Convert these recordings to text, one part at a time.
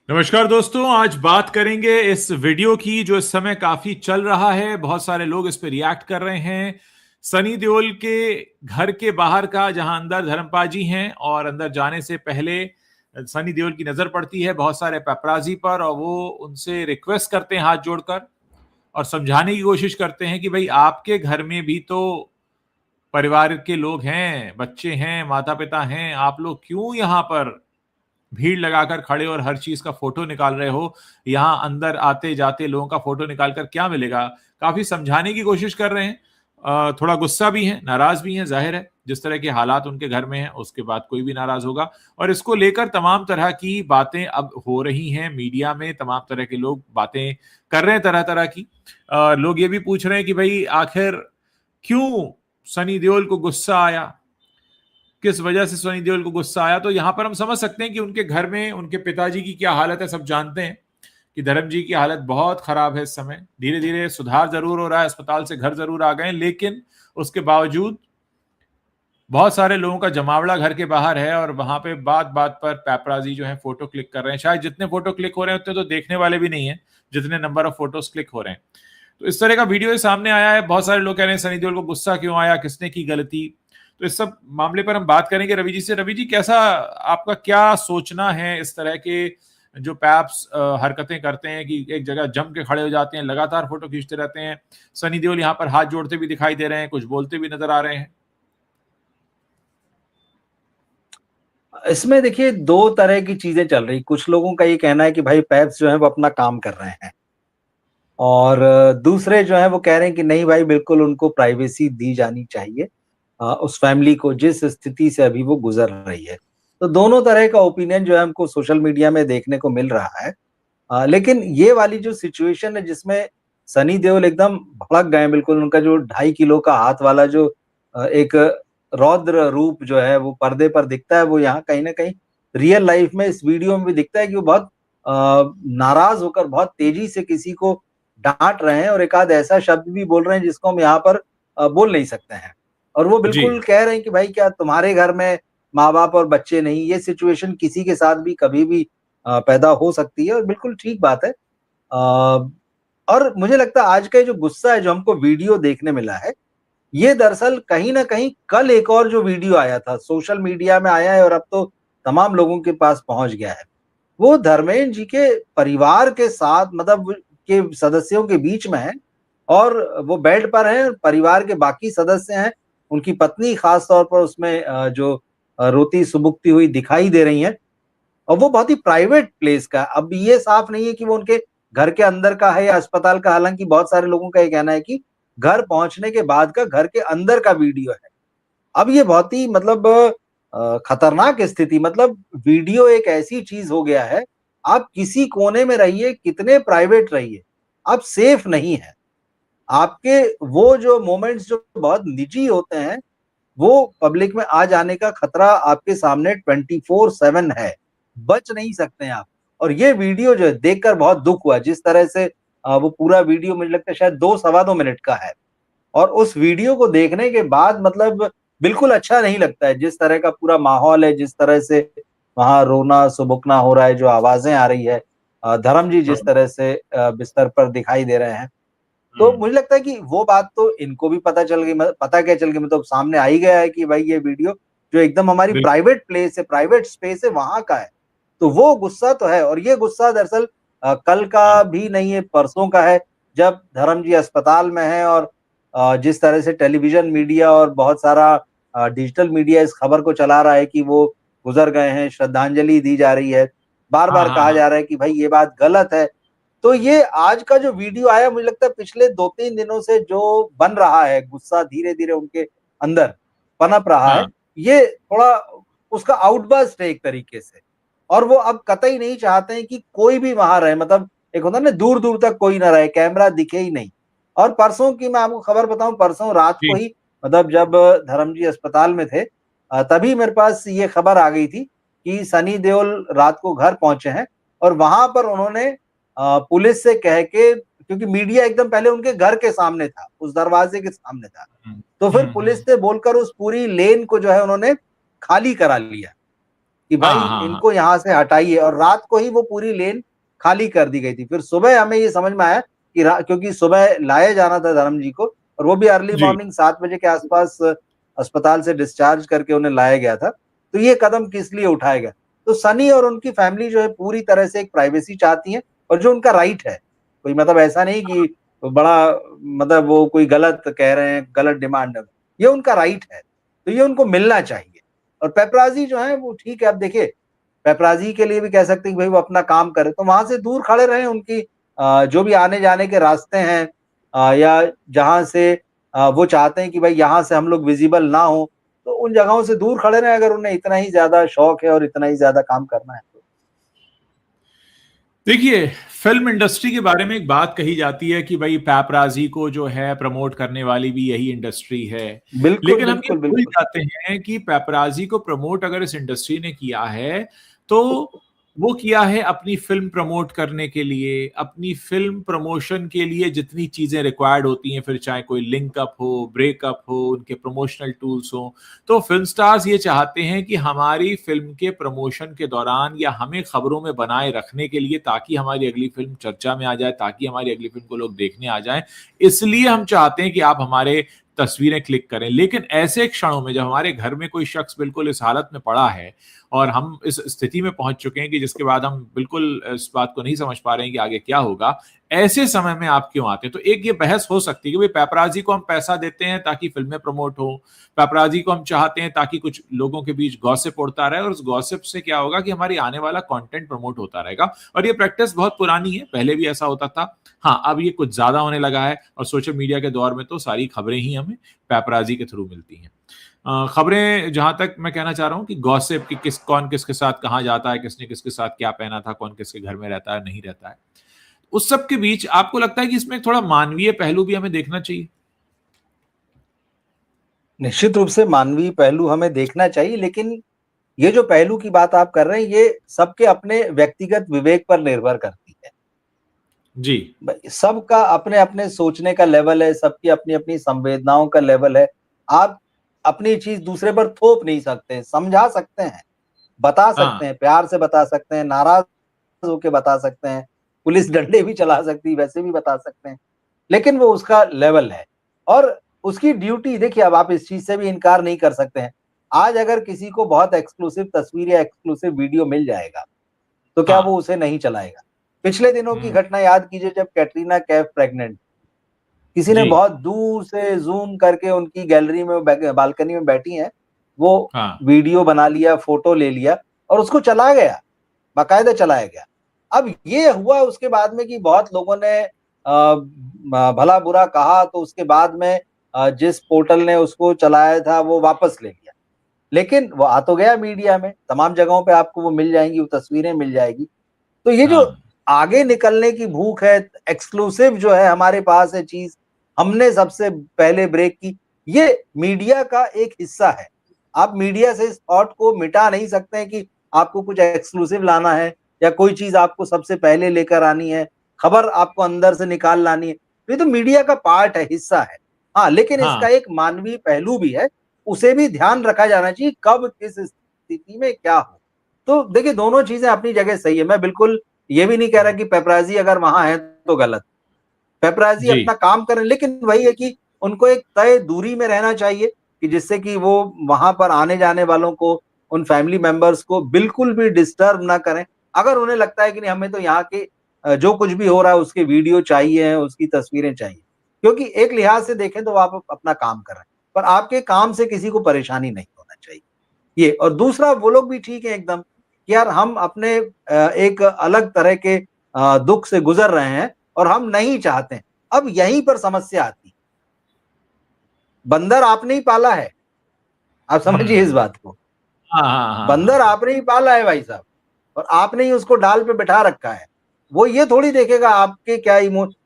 नमस्कार दोस्तों, आज बात करेंगे इस वीडियो की जो इस समय काफी चल रहा है। बहुत सारे लोग इस पे रिएक्ट कर रहे हैं। सनी देओल के घर के बाहर का, जहां अंदर धर्मपाल जी हैं और अंदर जाने से पहले सनी देओल की नजर पड़ती है बहुत सारे पेपराजी पर, और वो उनसे रिक्वेस्ट करते हैं हाथ जोड़कर और समझाने की कोशिश करते हैं कि भाई आपके घर में भी तो परिवार के लोग हैं, बच्चे हैं, माता पिता हैं, आप लोग क्यों यहाँ पर भीड़ लगाकर खड़े और हर चीज का फोटो निकाल रहे हो। यहां अंदर आते जाते लोगों का फोटो निकालकर क्या मिलेगा। काफी समझाने की कोशिश कर रहे हैं। थोड़ा गुस्सा भी है, नाराज भी है। जाहिर है जिस तरह के हालात उनके घर में हैं उसके बाद कोई भी नाराज होगा। और इसको लेकर तमाम तरह की बातें अब हो रही हैं मीडिया में। तमाम तरह के लोग बातें कर रहे हैं तरह तरह की। लोग ये भी पूछ रहे हैं कि भाई आखिर क्यों सनी देओल को गुस्सा आया, किस वजह से सनी देओल को गुस्सा आया। तो यहां पर हम समझ सकते हैं कि उनके घर में उनके पिताजी की क्या हालत है। सब जानते हैं कि धर्म जी की हालत बहुत खराब है इस समय। धीरे धीरे सुधार जरूर हो रहा है, अस्पताल से घर जरूर आ गए, लेकिन उसके बावजूद बहुत सारे लोगों का जमावड़ा घर के बाहर है और वहां पे बात बात पर पैपराजी जो है फोटो क्लिक कर रहे हैं। शायद जितने फोटो क्लिक हो रहे हैं उतने तो देखने वाले भी नहीं है जितने नंबर ऑफ फोटोज क्लिक हो रहे हैं। तो इस तरह का वीडियो सामने आया है। बहुत सारे लोग कह रहे हैं सनी देओल को गुस्सा क्यों आया, किसने की गलती। तो इस सब मामले पर हम बात करेंगे रवि जी से। रवि जी, कैसा आपका क्या सोचना है इस तरह के जो पैप्स हरकतें करते हैं कि एक जगह जम के खड़े हो जाते हैं, लगातार फोटो खींचते रहते हैं। सनी देओल यहाँ पर हाथ जोड़ते भी दिखाई दे रहे हैं, कुछ बोलते भी नजर आ रहे हैं। इसमें देखिए दो तरह की चीजें चल रही। कुछ लोगों का ये कहना है कि भाई पैप्स जो है वो अपना काम कर रहे हैं, और दूसरे जो है वो कह रहे हैं कि नहीं भाई, बिल्कुल उनको प्राइवेसी दी जानी चाहिए उस फैमिली को जिस स्थिति से अभी वो गुजर रही है। तो दोनों तरह का ओपिनियन जो है हमको सोशल मीडिया में देखने को मिल रहा है। लेकिन ये वाली जो सिचुएशन है जिसमें सनी देओल एकदम भड़क गए, बिल्कुल उनका जो 2.5 किलो का हाथ वाला जो एक रौद्र रूप जो है वो पर्दे पर दिखता है, वो यहाँ कहीं ना कहीं रियल लाइफ में इस वीडियो में भी दिखता है कि वो बहुत नाराज होकर बहुत तेजी से किसी को डांट रहे हैं और एक आध ऐसा शब्द भी बोल रहे हैं जिसको हम यहाँ पर बोल नहीं सकते हैं। और वो जी। बिल्कुल कह रहे हैं कि भाई क्या तुम्हारे घर में माँ बाप और बच्चे नहीं? ये सिचुएशन किसी के साथ भी कभी भी पैदा हो सकती है और बिल्कुल ठीक बात है। और मुझे लगता है आज का ये जो गुस्सा है जो हमको वीडियो देखने मिला है, ये दरअसल कहीं ना कहीं कल एक और जो वीडियो आया था सोशल मीडिया में आया है और अब तो तमाम लोगों के पास पहुंच गया है। वो धर्मेंद्र जी के परिवार के साथ, मतलब के सदस्यों के बीच में है, और वो बेड पर हैं, परिवार के बाकी सदस्य हैं, उनकी पत्नी खास तौर पर उसमें जो रोती सुबुकती हुई दिखाई दे रही हैं। और वो बहुत ही प्राइवेट प्लेस का है। अब ये साफ नहीं है कि वो उनके घर के अंदर का है या अस्पताल का, हालांकि बहुत सारे लोगों का ये कहना है कि घर पहुंचने के बाद का घर के अंदर का वीडियो है। अब ये बहुत ही मतलब खतरनाक स्थिति, मतलब वीडियो एक ऐसी चीज हो गया है, आप किसी कोने में रहिए, कितने प्राइवेट रहिए, आप सेफ नहीं है। आपके वो जो मोमेंट्स जो बहुत निजी होते हैं, वो पब्लिक में आ जाने का खतरा आपके सामने 24/7 है। बच नहीं सकते हैं आप। और ये वीडियो जो है देखकर बहुत दुख हुआ, जिस तरह से वो पूरा वीडियो मुझे लगता है शायद 2 सवा 2 मिनट का है। और उस वीडियो को देखने के बाद मतलब बिल्कुल अच्छा नहीं लगता है, जिस तरह का पूरा माहौल है, जिस तरह से वहां रोना सुबुकना हो रहा है, जो आवाजें आ रही है, धर्म जी जिस तरह से बिस्तर पर दिखाई दे रहे हैं। तो हम्म। मुझे लगता है कि वो बात तो इनको भी पता चल गई, पता क्या चल गई, मतलब सामने आ ही गया है कि भाई ये वीडियो जो एकदम हमारी बिल्कुल। प्राइवेट प्लेस है, प्राइवेट स्पेस है, वहां का है। तो वो गुस्सा तो है, और ये गुस्सा दरअसल कल हाँ। का भी नहीं है, परसों का है, जब धर्म जी अस्पताल में है और जिस तरह से टेलीविजन मीडिया और बहुत सारा डिजिटल मीडिया इस खबर को चला रहा है कि वो गुजर गए हैं, श्रद्धांजलि दी जा रही है, बार हाँ। बार हाँ। कहा हाँ। जा रहा है कि भाई ये बात गलत है। तो ये आज का जो वीडियो आया, मुझे लगता है पिछले 2-3 दिनों से जो बन रहा है गुस्सा, धीरे धीरे उनके अंदर पनप रहा है, हाँ। ये थोड़ा उसका आउटबर्स्ट है एक तरीके से। और वो अब कतई नहीं चाहते हैं कि कोई भी वहां रहे, मतलब एक होता है ना, दूर दूर तक कोई ना रहे, कैमरा दिखे ही नहीं। और परसों की मैं आपको खबर बताऊं, परसों रात को जी। ही, मतलब जब धर्म जी अस्पताल में थे, तभी मेरे पास ये खबर आ गई थी कि सनी देओल रात को घर पहुंचे हैं। और वहां पर उन्होंने पुलिस से कह के, क्योंकि मीडिया एकदम पहले उनके घर के सामने था, उस दरवाजे के सामने था, हम्म। तो फिर पुलिस से बोलकर उस पूरी लेन को जो है उन्होंने खाली करा लिया कि भाई हाँ हाँ हाँ। इनको यहाँ से हटाइए, और रात को ही वो पूरी लेन खाली कर दी गई थी। फिर सुबह हमें ये समझ में आया कि क्योंकि सुबह लाया जाना था धर्म जी को, और वो भी अर्ली जी मॉर्निंग 7 बजे के आसपास अस्पताल से डिस्चार्ज करके उन्हें लाया गया था। तो ये कदम किस लिए उठाया गया? तो सनी और उनकी फैमिली जो है पूरी तरह से एक प्राइवेसी चाहती है, और जो उनका राइट है। कोई मतलब ऐसा नहीं कि बड़ा मतलब वो कोई गलत कह रहे हैं, गलत डिमांड है, ये उनका राइट है, तो ये उनको मिलना चाहिए। और पेपराजी जो है वो ठीक है, अब देखिए पेपराजी के लिए भी कह सकते हैं कि भाई वो अपना काम करे, तो वहां से दूर खड़े रहे। उनकी जो भी आने जाने के रास्ते हैं, या जहां से वो चाहते हैं कि भाई यहाँ से हम लोग विजिबल ना हो, तो उन जगहों से दूर खड़े रहे, अगर उन्हें इतना ही ज्यादा शौक है और इतना ही ज्यादा काम करना है तो। देखिए, फिल्म इंडस्ट्री के बारे में एक बात कही जाती है कि भाई पैपराजी को जो है प्रमोट करने वाली भी यही इंडस्ट्री है। बिल्कुल लेकिन हम ये बिल्कुल भूल बिल्कुल। जाते हैं कि पैपराजी को प्रमोट अगर इस इंडस्ट्री ने किया है तो वो किया है अपनी फिल्म प्रमोट करने के लिए, अपनी फिल्म प्रमोशन के लिए जितनी चीजें रिक्वायर्ड होती हैं, फिर चाहे कोई लिंक अप हो, ब्रेकअप हो, उनके प्रमोशनल टूल्स हो। तो फिल्म स्टार्स ये चाहते हैं कि हमारी फिल्म के प्रमोशन के दौरान या हमें खबरों में बनाए रखने के लिए, ताकि हमारी अगली फिल्म चर्चा में आ जाए, ताकि हमारी अगली फिल्म को लोग देखने आ जाएं, इसलिए हम चाहते हैं कि आप हमारे तस्वीरें क्लिक करें। लेकिन ऐसे क्षणों में जब हमारे घर में कोई शख्स बिल्कुल इस हालत में पड़ा है और हम इस स्थिति में पहुंच चुके हैं कि जिसके बाद हम बिल्कुल इस बात को नहीं समझ पा रहे हैं कि आगे क्या होगा, ऐसे समय में आप क्यों आते हैं? तो एक ये बहस हो सकती है कि भाई पैपराजी को हम पैसा देते हैं ताकि फिल्में प्रमोट हो, पैपराजी को हम चाहते हैं ताकि कुछ लोगों के बीच गॉसिप उड़ता रहे, और उस गॉसिप से क्या होगा कि हमारी आने वाला कंटेंट प्रमोट होता रहेगा। और ये प्रैक्टिस बहुत पुरानी है, पहले भी ऐसा होता था। हाँ, अब ये कुछ ज्यादा होने लगा है, और सोशल मीडिया के दौर में तो सारी खबरें ही हमें पैपराजी के थ्रू मिलती हैं। खबरें, जहां तक मैं कहना चाह रहा हूं कि गॉसिप की कौन किसके साथ कहां जाता है, किसने किसके साथ क्या पहना था, कौन किसके घर में रहता है नहीं रहता है, उस सब के बीच आपको लगता है कि इसमें थोड़ा मानवीय पहलू भी हमें देखना चाहिए? निश्चित रूप से मानवीय पहलू हमें देखना चाहिए, लेकिन ये जो पहलू की बात आप कर रहे हैं, ये सबके अपने व्यक्तिगत विवेक पर निर्भर करती है। जी सबका अपने अपने सोचने का लेवल है, सबकी अपनी अपनी संवेदनाओं का लेवल है। आप अपनी चीज दूसरे पर थोप नहीं सकते, समझा सकते हैं, बता हाँ सकते हैं, प्यार से बता सकते हैं, नाराज होके बता सकते हैं, पुलिस डंडे भी चला सकती है, वैसे भी बता सकते हैं, लेकिन वो उसका लेवल है। और उसकी ड्यूटी देखिए, अब आप इस चीज से भी इनकार नहीं कर सकते हैं। आज अगर किसी को बहुत एक्सक्लूसिव तस्वीर या एक्सक्लूसिव वीडियो मिल जाएगा, तो क्या हाँ। वो उसे नहीं चलाएगा? पिछले दिनों की हम्म, घटना याद कीजिए, जब कैटरीना कैफ प्रेग्नेंट, किसी ने जी बहुत दूर से जूम करके उनकी गैलरी में, बालकनी में बैठी हैं, वो हाँ वीडियो बना लिया, फोटो ले लिया, और उसको चला गया, बाकायदा चलाया गया। अब ये हुआ उसके बाद में कि बहुत लोगों ने भला बुरा कहा, तो उसके बाद में जिस पोर्टल ने उसको चलाया था वो वापस ले लिया। लेकिन वो आ तो गया मीडिया में, तमाम जगहों पे आपको वो मिल जाएंगी, वो तस्वीरें मिल जाएगी। तो ये जो हाँ आगे निकलने की भूख है, एक्सक्लूसिव जो है हमारे पास है चीज, हमने सबसे पहले ब्रेक की, ये मीडिया का एक हिस्सा है। आप मीडिया से इस थॉट को मिटा नहीं सकते हैं कि आपको कुछ एक्सक्लूसिव लाना है, या कोई चीज आपको सबसे पहले लेकर आनी है, खबर आपको अंदर से निकाल लानी है। ये तो मीडिया का पार्ट है, हिस्सा है। हाँ, लेकिन इसका हाँ एक मानवीय पहलू भी है, उसे भी ध्यान रखा जाना चाहिए, कब किस स्थिति में क्या हो। तो देखिए, दोनों चीजें अपनी जगह सही है। मैं बिल्कुल ये भी नहीं कह रहा कि पेपराजी अगर वहां है तो गलत, पेपराजी जी अपना काम करें, लेकिन वही है कि उनको एक तय दूरी में रहना चाहिए, कि जिससे कि वो वहां पर आने जाने वालों को, उन फैमिली मेंबर्स को बिल्कुल भी डिस्टर्ब ना करें। अगर उन्हें लगता है कि नहीं, हमें तो यहाँ के जो कुछ भी हो रहा है उसके वीडियो चाहिए, उसकी तस्वीरें चाहिए, क्योंकि एक लिहाज से देखें तो आप अपना काम कर रहे हैं, पर आपके काम से किसी को परेशानी नहीं होना चाहिए। ये, और दूसरा वो लोग भी ठीक है एकदम, कि यार हम अपने एक अलग तरह के दुख से गुजर रहे हैं, और हम नहीं चाहते हैं। अब यहीं पर समस्या आती है। बंदर आपने ही पाला है, आप समझिए इस हम्म बात को। हाँ हाँ हाँ बंदर हाँ आपने ही पाला है भाई साहब, और आपने ही उसको डाल पे बिठा रखा है। वो ये थोड़ी देखेगा आपके क्या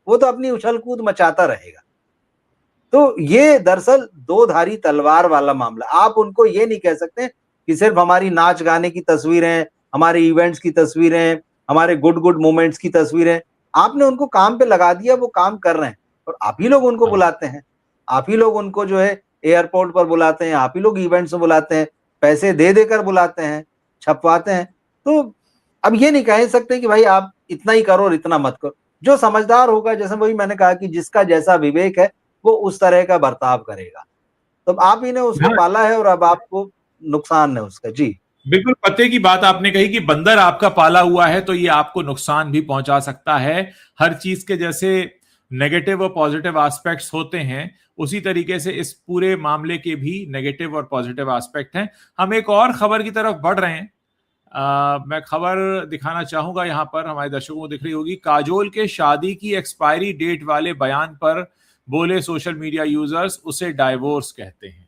वो तो अपनी उछल कूद मचाता रहेगा। तो ये दरअसल दो धारी तलवार वाला मामला। आप उनको ये नहीं कह सकते कि सिर्फ हमारी नाच गाने की तस्वीरें, हमारे इवेंट्स की तस्वीरें, हमारे गुड गुड मोमेंट्स की तस्वीरें, आपने उनको काम पे लगा दिया, वो काम कर रहे हैं, और आप ही लोग उनको हाँ बुलाते हैं, आप ही लोग उनको जो है एयरपोर्ट पर बुलाते हैं, आप ही लोग इवेंट्स में बुलाते हैं, पैसे दे देकर बुलाते हैं। छपवाते हैं। तो अब ये नहीं कह सकते कि भाई आप इतना ही करो और इतना मत करो। जो समझदार होगा, जैसे वही मैंने कहा कि जिसका जैसा विवेक है वो उस तरह का बर्ताव करेगा। तो आप ही ने उसको हाँ, पाला है और अब आपको नुकसान है उसका। जी बिल्कुल पते की बात आपने कही कि बंदर आपका पाला हुआ है तो ये आपको नुकसान भी पहुंचा सकता है। हर चीज के जैसे नेगेटिव और पॉजिटिव एस्पेक्ट्स होते हैं, उसी तरीके से इस पूरे मामले के भी नेगेटिव और पॉजिटिव एस्पेक्ट हैं। हम एक और खबर की तरफ बढ़ रहे हैं। मैं खबर दिखाना चाहूंगा, यहां पर हमारे दर्शकों को दिख रही होगी। काजोल के शादी की एक्सपायरी डेट वाले बयान पर बोले सोशल मीडिया यूजर्स, उसे डाइवोर्स कहते हैं।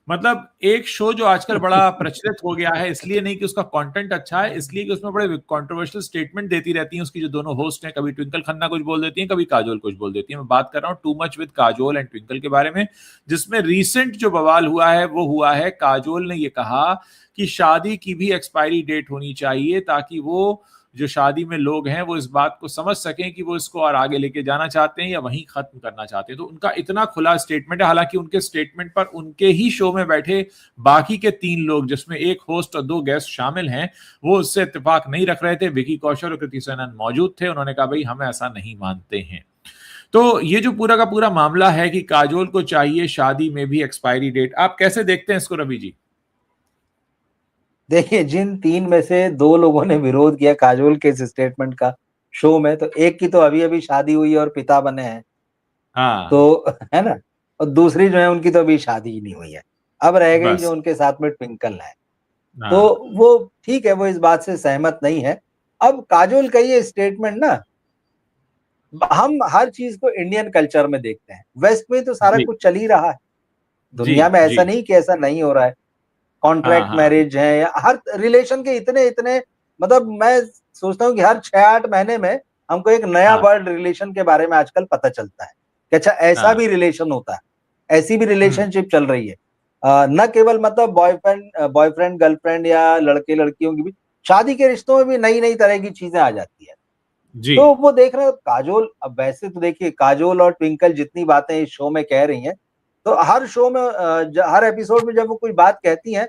मतलब एक शो जो आजकल बड़ा प्रचलित हो गया है, इसलिए नहीं कि उसका कंटेंट अच्छा है, इसलिए कि उसमें बड़े कंट्रोवर्शियल स्टेटमेंट देती रहती हैं उसकी जो दोनों होस्ट हैं। कभी ट्विंकल खन्ना कुछ बोल देती हैं, कभी काजोल कुछ बोल देती है। मैं बात कर रहा हूं too much with Kajol and twinkle के बारे में, जिसमें रिसेंट जो बवाल हुआ है वो हुआ है काजोल ने ये कहा कि शादी की भी एक्सपायरी डेट होनी चाहिए ताकि वो जो शादी में लोग हैं वो इस बात को समझ सकें कि वो इसको और आगे लेके जाना चाहते हैं या वहीं खत्म करना चाहते हैं। तो उनका इतना खुला स्टेटमेंट है। हालांकि उनके स्टेटमेंट पर उनके ही शो में बैठे बाकी के 3 लोग, जिसमें एक होस्ट और 2 गेस्ट शामिल हैं, वो उससे इत्तेफाक नहीं रख रहे थे। विकी कौशल और कृति सेनन मौजूद थे। उन्होंने कहा भाई हम ऐसा नहीं मानते हैं। तो ये जो पूरा का पूरा मामला है कि काजोल को चाहिए शादी में भी एक्सपायरी डेट, आप कैसे देखते हैं इसको रवि जी? देखिए, जिन 3 में से 2 लोगों ने विरोध किया काजोल के इस स्टेटमेंट का शो में, तो एक की तो अभी-अभी शादी हुई है और पिता बने हैं। हाँ। तो है ना? और दूसरी जो है उनकी तो अभी शादी ही नहीं हुई है। अब रह गई जो बस। उनके साथ में ट्विंकल है। तो हाँ। वो ठीक है, वो इस बात से सहमत नहीं है। अब काजोल का ये स्टेटमेंट ना, हम हर चीज़ को इंडियन कल्चर में देखते हैं। वेस्ट में तो सारा जी कुछ चल ही रहा है। जी दुनिया में जी। ऐसा नहीं कि ऐसा नहीं हो रहा है। हाँ कॉन्ट्रैक्ट हाँ। मैरिज है या हर रिलेशन के इतने-इतने, मतलब मैं सोचता हूँ कि हर 6-8 महीने में हमको एक नया हाँ वर्ड रिलेशन के बारे में आजकल पता चलता है कि अच्छा ऐसा हाँ। भी रिलेशन होता है, ऐसी भी हम्म। रिलेशनशिप चल रही है। न केवल मतलब बॉयफ्रेंड गर्लफ्रेंड या लड़के-लड़कियों की भी, शादी के रिश्तों में भी नई-नई तरह की चीज़ें आ जाती है। जी। तो वो देख रहे हो काजोल, अब वैसे तो देखिए काजोल और ट्विंकल जितनी बातें इस शो में कह रही हैं, तो हर शो में हर एपिसोड में जब वो कोई बात कहती हैं,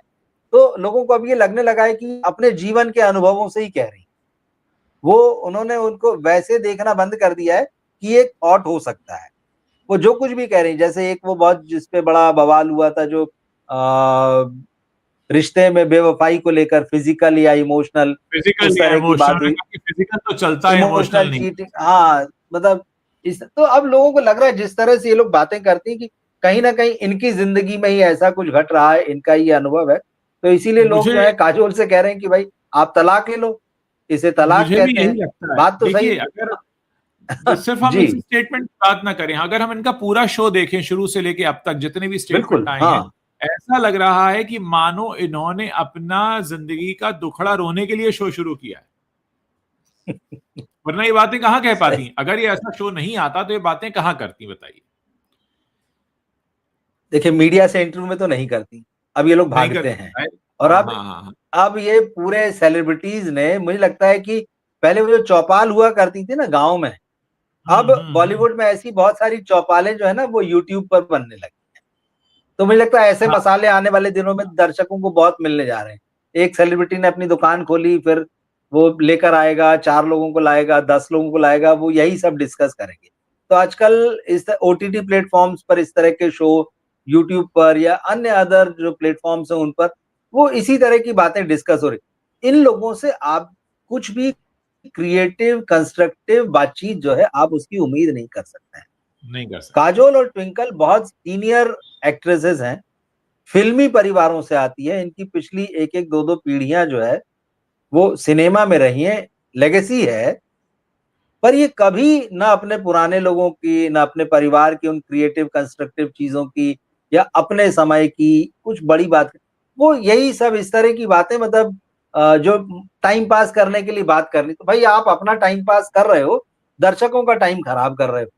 तो लोगों को अब ये लगने लगा है कि अपने जीवन के अनुभवों से ही कह रही हैं। वो उन्होंने उनको वैसे देखना बंद कर दिया है कि ये थॉट हो सकता है। वो जो कुछ भी कह रही हैं, जैसे एक वो बहुत जिसपे बड़ा बवाल हुआ था जो रिश्ते में बेवफ़ाई को लेकर, फिज़िकल या इमोशनल, फिजिकल उस या तरह की इमोशनल, बात हुई। क्योंकि फिजिकल तो चलता है, इमोशनल इमोशनल नहीं। चीटिंग, हाँ, मतलब इस तो अब लोगों को लग रहा है जिस तरह से ये लोग बातें करती हैं कि कहीं न कहीं इनकी ज़िंदगी में ही ऐसा कुछ घट रहा है, इनका ये अनुभव है। तो इसीलिए लोग मुझे जो है काजोल से कह रहे हैं कि भाई आप तलाक ले लो, इसे तलाक मुझे भी कहते यही हैं। लगता है। बात तो सही देखिए, है। अगर सिर्फ हम जी, इस स्टेटमेंट की बात ना करें, अगर हम इनका पूरा शो देखें शुरू से लेके अब तक जितने भी स्टेटमेंट बिल्कुल, आए हैं, हाँ। ऐसा लग रहा है कि मानो इन्होंने अपना जिंदगी का दुखड़ा रोने के लिए शो शुरू किया है। वरना ये बातें कहाँ कह सही। पाती? अगर ये ऐसा शो नहीं आता तो ये बातें कहाँ करती, बताइए? देखिए, मीडिया से इंटरव्यू में तो नहीं करती, अब ये लोग नहीं भागते करती हैं। है। और हाँ अब हाँ हाँ हाँ। अब ये पूरे सेलिब्रिटीज़ ने, मुझे लगता है कि पहले वो जो चौपाल हुआ करती थी ना गाँव में, अब हम्म। बॉलीवुड में ऐसी बहुत सारी चौपालें जो है ना वो यूट्यूब पर बनने लगी। तो मुझे लगता है ऐसे हाँ मसाले आने वाले दिनों में दर्शकों को बहुत मिलने जा रहे हैं। एक सेलिब्रिटी ने अपनी दुकान खोली, फिर वो लेकर आएगा, 4 लोगों को लाएगा, 10 लोगों को लाएगा, वो यही सब डिस्कस करेंगे। तो आजकल इस ओटीटी प्लेटफ़ॉर्म्स पर इस तरह के शो, यूट्यूब पर या अन्य अदर जो प्लेटफ़ॉर्म्स हैं उन पर, वो इसी तरह की बातें डिस्कस हो रही। इन लोगों से आप कुछ भी क्रिएटिव, कंस्ट्रक्टिव बातचीत जो है आप उसकी उम्मीद नहीं कर सकते हैं। नहीं कर सकते। काजोल और ट्विंकल बहुत सीनियर एक्ट्रेसेस हैं, फ़िल्मी परिवारों से आती हैं, इनकी पिछली 1-1, 2-2 पीढ़ियाँ जो है, वो सिनेमा में रही हैं, लेगेसी है। पर ये कभी ना अपने पुराने लोगों की, ना अपने परिवार की उन क्रिएटिव कंस्ट्रक्टिव चीज़ों की या अपने समय की कुछ बड़ी बात, वो यही सब इस तरह की बातें, मतलब जो टाइम पास करने के लिए बात करनी, तो भाई आप अपना टाइम पास कर रहे हो, दर्शकों का टाइम खराब कर रहे हो।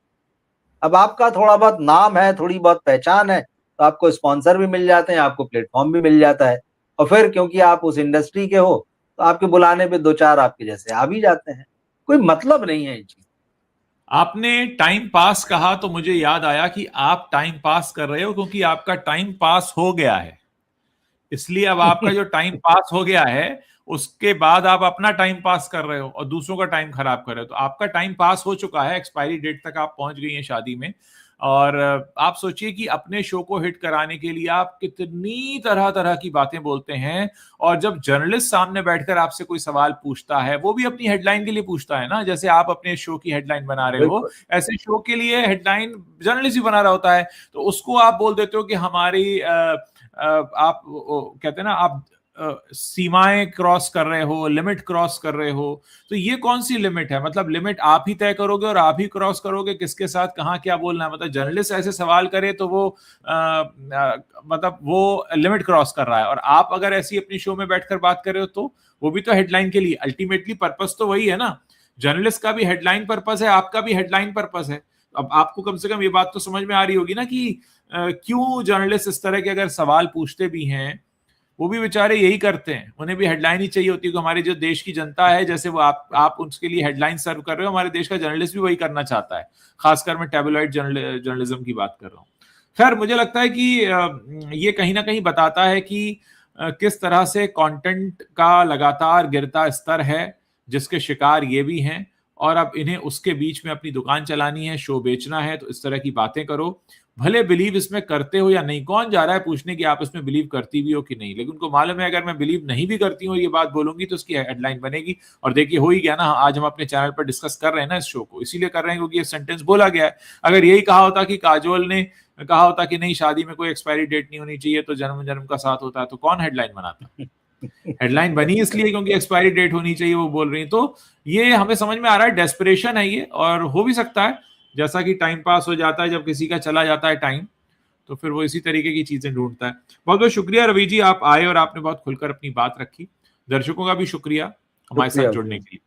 अब आपका थोड़ा बहुत नाम है, थोड़ी बहुत पहचान है, तो आपको स्पॉन्सर भी मिल जाते हैं, आपको प्लेटफ़ॉर्म भी मिल जाता है। और फिर क्योंकि आप उस इंडस्ट्री के हो, तो आपके बुलाने पे 2-4 आपके जैसे आ भी जाते हैं। कोई मतलब नहीं है इन चीज़। आपने टाइम पास कहा तो मुझे याद आया कि आप टाइम पास कर रहे हो क्योंकि आपका टाइम पास हो गया है। इसलिए अब आपका जो टाइम पास हो गया है उसके बाद आप अपना टाइम पास कर रहे हो और दूसरों का टाइम खराब कर रहे हो। तो आपका टाइम पास हो चुका है, एक्सपायरी डेट तक आप पहुंच गई हैं शादी में। और आप सोचिए कि अपने शो को हिट कराने के लिए आप कितनी तरह तरह की बातें बोलते हैं। और जब जर्नलिस्ट सामने बैठकर आपसे कोई सवाल पूछता है, वो भी अपनी हेडलाइन के लिए पूछता है ना, जैसे आप अपने शो की हेडलाइन बना रहे हो, ऐसे शो के लिए हेडलाइन जर्नलिस्ट भी बना रहा होता है। तो उसको आप बोल देते हो कि हमारी आप कहते हैं ना, आप सीमाएं क्रॉस कर रहे हो, लिमिट क्रॉस कर रहे हो। तो ये कौन सी लिमिट है? मतलब लिमिट आप ही तय करोगे और आप ही क्रॉस करोगे किसके साथ कहां क्या बोलना है। मतलब जर्नलिस्ट ऐसे सवाल करे तो वो मतलब वो लिमिट क्रॉस कर रहा है, और आप अगर ऐसी अपनी शो में बैठकर बात कर रहे हो तो वो भी तो हेडलाइन के लिए, अल्टीमेटली पर्पस तो वही है ना। जर्नलिस्ट का भी हेडलाइन पर्पस है, आपका भी हेडलाइन पर्पस है। अब आपको कम से कम ये बात तो समझ में आ रही होगी ना कि क्यों जर्नलिस्ट इस तरह के अगर सवाल पूछते भी हैं, वो भी बेचारे यही करते हैं, उन्हें भी हेडलाइन ही चाहिए होती है। हमारे जो देश की जनता है, जैसे वो आप उसके लिए हेडलाइन सर्व कर रहे हो, हमारे देश का जर्नलिस्ट भी वही करना चाहता है। खासकर मैं टैबलॉइड जर्नलिज्म की बात कर रहा हूँ। खैर, मुझे लगता है कि ये कहीं ना कहीं बताता है कि किस तरह से कंटेंट का लगातार गिरता स्तर है, जिसके शिकार ये भी हैं। और अब इन्हें उसके बीच में अपनी दुकान चलानी है, शो बेचना है, तो इस तरह की बातें करो। भले बिलीव इसमें करते हो या नहीं, कौन जा रहा है पूछने की आप इसमें बिलीव करती भी हो कि नहीं, लेकिन उनको मालूम है अगर मैं बिलीव नहीं भी करती हूँ, ये बात बोलूंगी तो उसकी हेडलाइन बनेगी। और देखिए हो ही गया ना, आज हम अपने चैनल पर डिस्कस कर रहे हैं ना इस शो को, इसीलिए कर रहे हैं क्योंकि ये सेंटेंस बोला गया है। अगर यही कहा होता कि काजोल ने कहा होता कि नहीं शादी में कोई एक्सपायरी डेट नहीं होनी चाहिए तो जन्म जन्म का साथ होता है, तो कौन हेडलाइन बनाता? हेडलाइन बनी इसलिए क्योंकि एक्सपायरी डेट होनी चाहिए, वो बोल रही। तो ये हमें समझ में आ रहा है डेस्परेशन है ये, और हो भी सकता है जैसा कि टाइम पास हो जाता है जब किसी का चला जाता है टाइम, तो फिर वो इसी तरीके की चीजें ढूंढता है। बहुत बहुत शुक्रिया रवि जी, आप आए और आपने बहुत खुलकर अपनी बात रखी। दर्शकों का भी शुक्रिया हमारे साथ जुड़ने के लिए।